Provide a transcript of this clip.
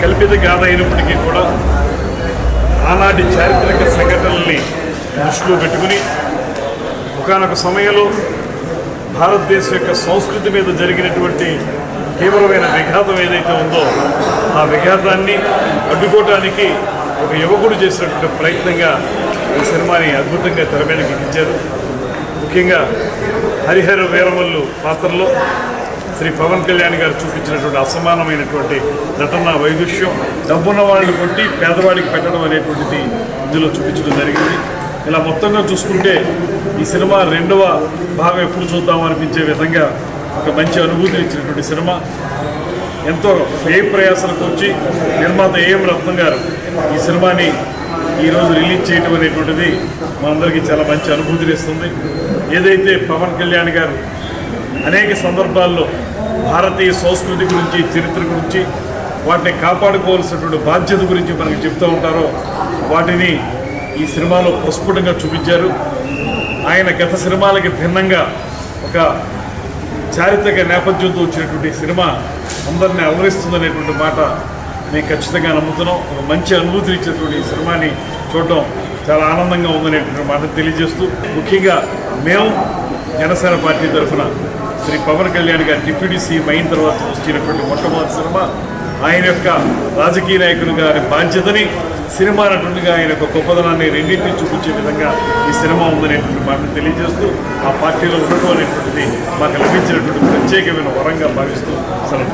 కల్పిత గాథ అయినప్పటికీ కూడా ఆనాటి చారిత్రక సంఘటనల్ని దృష్టిలో పెట్టుకుని ఒకానొక సమయంలో భారతదేశం యొక్క సంస్కృతి మీద జరిగినటువంటి తీవ్రమైన విఘాతం ఏదైతే ఉందో ఆ విఘాతాన్ని అడ్డుకోవటానికి ఒక యువకుడు చేసినటువంటి ప్రయత్నంగా ఈ సినిమాని అద్భుతంగా తెర మీదకి ఎక్కించారు. ముఖ్యంగా హరిహర వీరమల్లు పాత్రలో శ్రీ పవన్ కళ్యాణ్ గారు చూపించినటువంటి అసమానమైనటువంటి నటన వైదుష్యం, డబ్బున్న వాళ్ళని కొట్టి పేదవాడికి పెట్టడం అనేటువంటిది ఇందులో చూపించడం జరిగింది. ఇలా మొత్తంగా చూసుకుంటే ఈ సినిమా రెండవ భాగం ఎప్పుడు చూద్దాం అనిపించే విధంగా ఒక మంచి అనుభూతిని ఇచ్చినటువంటి సినిమా. ఎంతో వ్యయ ప్రయాసాలకు వచ్చి నిర్మాత ఏఎం రత్నం గారు ఈ సినిమాని ఈరోజు రిలీజ్ చేయడం అనేటువంటిది మనందరికీ చాలా మంచి అనుభూతిని ఇస్తుంది. ఏదైతే పవన్ కళ్యాణ్ గారు అనేక సందర్భాల్లో భారతీయ సంస్కృతి గురించి, చరిత్ర గురించి, వాటిని కాపాడుకోవాల్సినటువంటి బాధ్యత గురించి మనకు చెప్తూ ఉంటారో వాటిని ఈ సినిమాలో ప్రస్ఫుటంగా చూపించారు. ఆయన గత సినిమాలకి భిన్నంగా ఒక చారిత్రక నేపథ్యంతో వచ్చినటువంటి సినిమా అందరినీ అలరిస్తుందనేటువంటి మాట మేము ఖచ్చితంగా నమ్ముతున్నాం. ఒక మంచి అనుభూతిని ఇచ్చినటువంటి ఈ సినిమాని చూడడం చాలా ఆనందంగా ఉందనేటువంటి మాట తెలియజేస్తూ, ముఖ్యంగా మేము జనసేన పార్టీ తరఫున శ్రీ పవన్ కళ్యాణ్ గారు డిప్యూటీ సీఎం అయిన తర్వాత వచ్చినటువంటి మొట్టమొదటి సినిమా, ఆయన యొక్క రాజకీయ నాయకునిగా బాధ్యతని, సినిమా నటునిగా ఆయన యొక్క గొప్పదనాన్ని రెండింటినీ చూపించే విధంగా ఈ సినిమా ఉందనేటువంటి మాటను తెలియజేస్తూ, ఆ పార్టీలో ఉండటం అనేటువంటిది మాకు లభించినటువంటి ప్రత్యేకమైన వరంగా భావిస్తూ సెలవు.